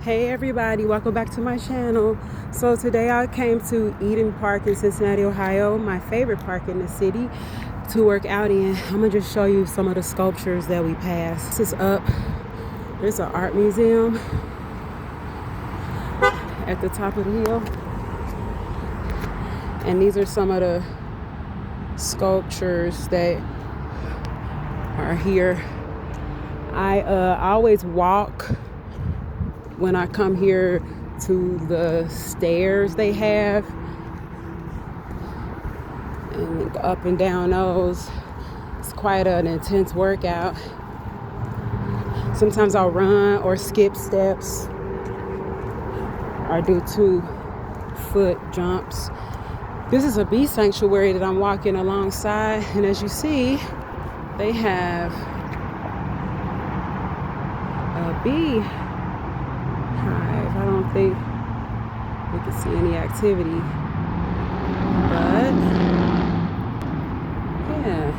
Hey everybody, welcome back to my channel. So today I came to Eden Park in Cincinnati, Ohio, my favorite park in the city, to work out in. I'm gonna just show you some of the sculptures that we passed. This is up. There's an art museum at the top of the hill. And these are some of the sculptures that are here. I always walk when I come here to the stairs they have and go up and down those. It's quite an intense workout. Sometimes I'll run or skip steps or do 2-foot jumps. This is a bee sanctuary that I'm walking alongside, and as you see, they have a bee hive. I don't think we can see any activity, but yeah.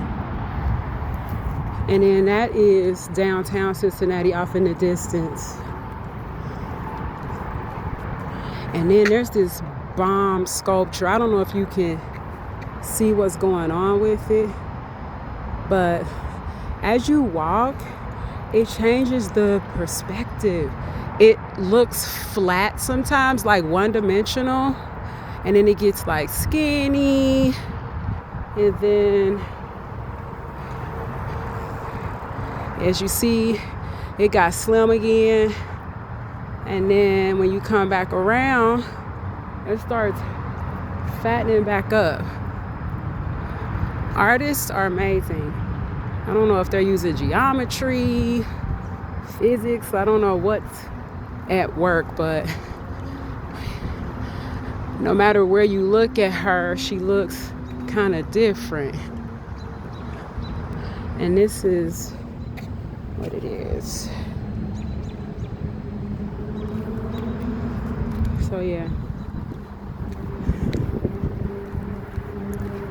And then that is downtown Cincinnati off in the distance. And then there's this bomb sculpture. I don't know if you can see what's going on with it, but as you walk, it changes the perspective. It looks flat sometimes, like one-dimensional, and then it gets like skinny, and then as you see, it got slim again, and then when you come back around, it starts fattening back up. Artists are amazing. I don't know if they're using geometry, physics, I don't know what's at work, but no matter where you look at her, she looks kind of different. And this is what it is. So yeah.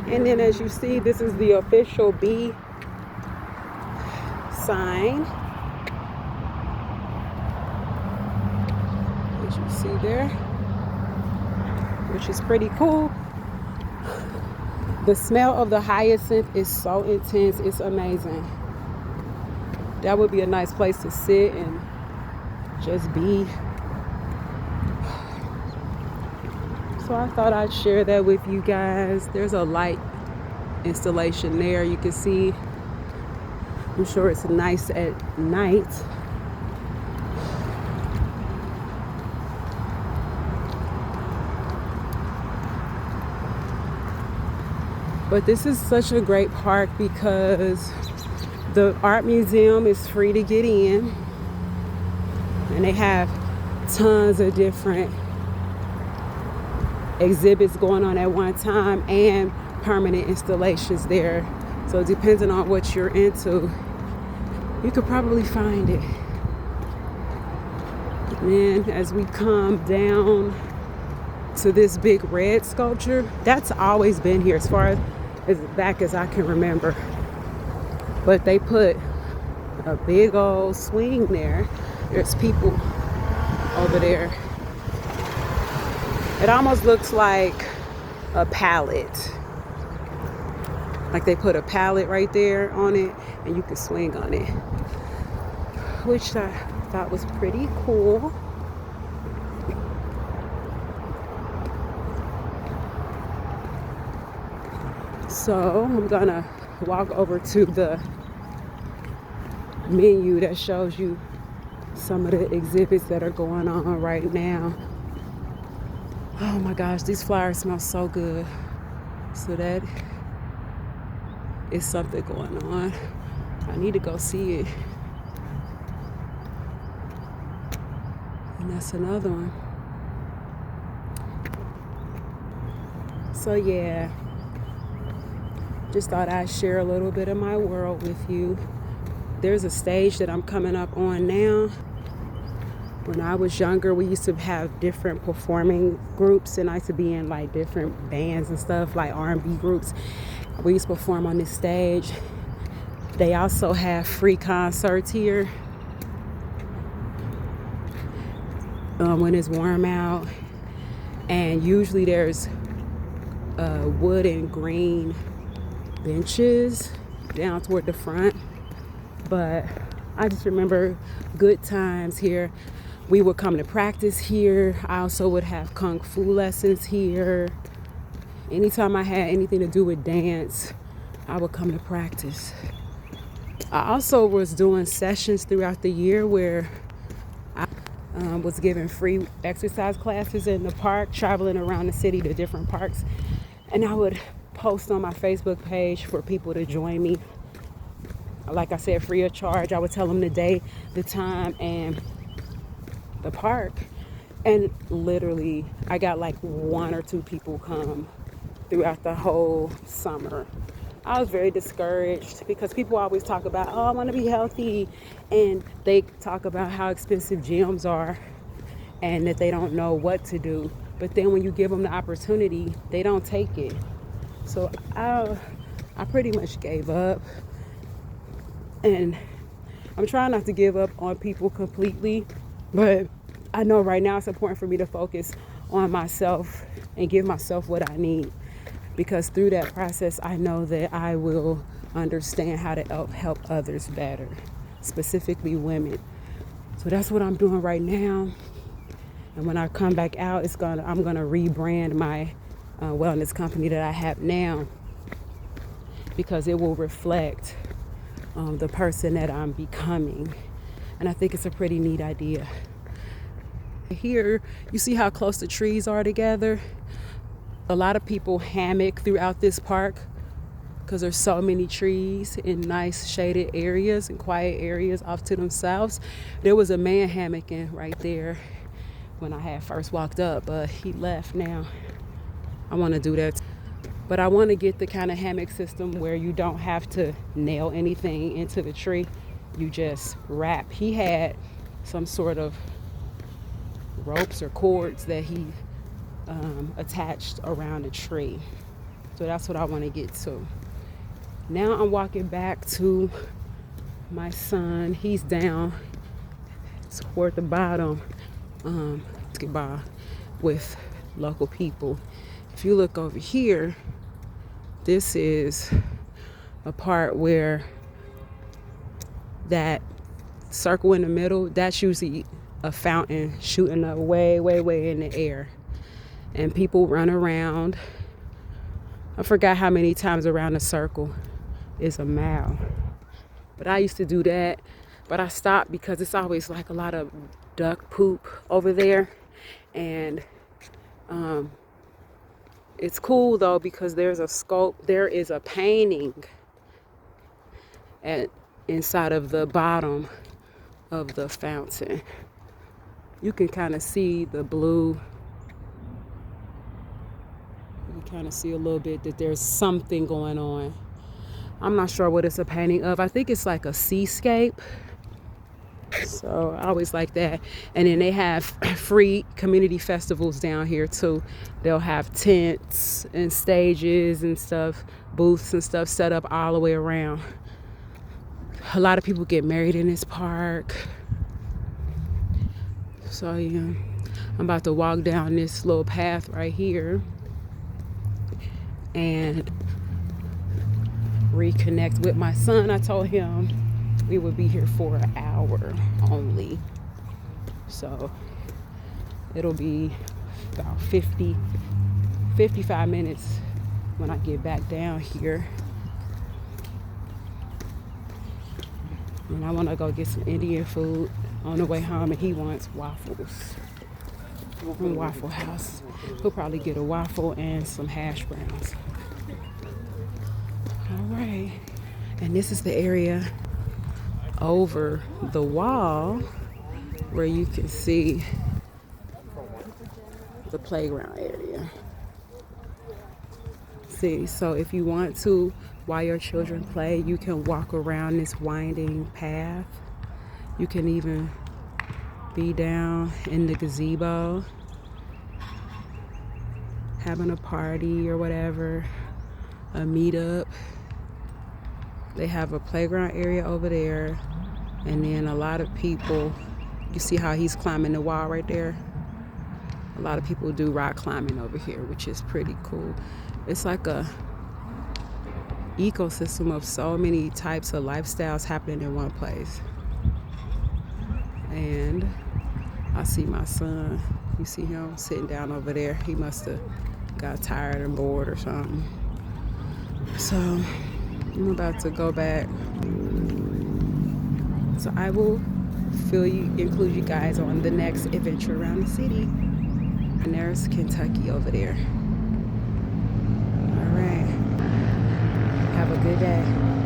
And then as you see, this is the official bee sign. As you see there, which is pretty cool. The smell of the hyacinth is so intense, it's amazing. That would be a nice place to sit and just be. So I thought I'd share that with you guys. There's a light installation there. You can see, I'm sure it's nice at night. But this is such a great park because the art museum is free to get in, and they have tons of different exhibits going on at one time and permanent installations there. So depending on what you're into, you could probably find it. And then as we come down to this big red sculpture, that's always been here as far as back as I can remember. But they put a big old swing there. There's people over there. It almost looks like a pallet. Like they put a pallet right there on it and you can swing on it, which I thought was pretty cool. So I'm gonna walk over to the menu that shows you some of the exhibits that are going on right now. Oh my gosh, these flowers smell so good. So that is something going on. I need to go see it. And that's another one. So yeah, just thought I'd share a little bit of my world with you. There's a stage that I'm coming up on now. When I was younger, we used to have different performing groups, and I used to be in like different bands and stuff, like R&B groups. We used to perform on this stage. They also have free concerts here. when it's warm out. And usually there's wood and green benches down toward the front. But I just remember good times here. We would come to practice here. I also would have kung fu lessons here. Anytime I had anything to do with dance, I would come to practice. I also was doing sessions throughout the year where I was giving free exercise classes in the park, traveling around the city to different parks. And I would post on my Facebook page for people to join me. Like I said, free of charge. I would tell them the day, the time, and the park. And literally, I got like 1 or 2 people come throughout the whole summer. I was very discouraged because people always talk about, oh, I want to be healthy. And they talk about how expensive gyms are and that they don't know what to do. But then when you give them the opportunity, they don't take it. So I pretty much gave up. And I'm trying not to give up on people completely. But I know right now it's important for me to focus on myself and give myself what I need. Because through that process, I know that I will understand how to help others better, specifically women. So that's what I'm doing right now. And when I come back out, I'm gonna rebrand my wellness company that I have now, because it will reflect the person that I'm becoming. And I think it's a pretty neat idea. Here, you see how close the trees are together? A lot of people hammock throughout this park because there's so many trees in nice shaded areas and quiet areas off to themselves. There was a man hammocking right there when I had first walked up, but he left now. I want to do that. But I want to get the kind of hammock system where you don't have to nail anything into the tree. You just wrap. He had some sort of ropes or cords that he attached around a tree. So that's what I want to get to. Now I'm walking back to my son. He's down toward the bottom, basketball with local people. If you look over here, this is a part where that circle in the middle, that's usually a fountain shooting up way, way, way in the air. And people run around. I forgot how many times around the circle is a mile. But I used to do that. But I stopped because it's always like a lot of duck poop over there. And it's cool though because there is a painting inside of the bottom of the fountain. You can kind of see the blue. You kind of see a little bit that there's something going on. I'm not sure what it's a painting of. I think it's like a seascape. So I always like that. And then they have free community festivals down here too. They'll have tents and stages and stuff, booths and stuff set up all the way around. A lot of people get married in this park. So yeah, I'm about to walk down this little path right here and reconnect with my son. I told him we would be here for an hour only. So it'll be about 55 minutes when I get back down here. And I want to go get some Indian food on the way home, and he wants waffles from Waffle House. He'll probably get a waffle and some hash browns. All right. And this is the area over the wall where you can see the playground area. See, so if you want to, while your children play, you can walk around this winding path. You can even be down in the gazebo having a party or whatever, a meetup. They have a playground area over there, and then a lot of people, you see how he's climbing the wall right there? A lot of people do rock climbing over here, which is pretty cool. It's like a ecosystem of so many types of lifestyles happening in one place. And I see my son. You see him sitting down over there. He must have got tired and bored or something. So I'm about to go back. So I will include you guys on the next adventure around the city. And there's Kentucky over there. All right. Have a good day.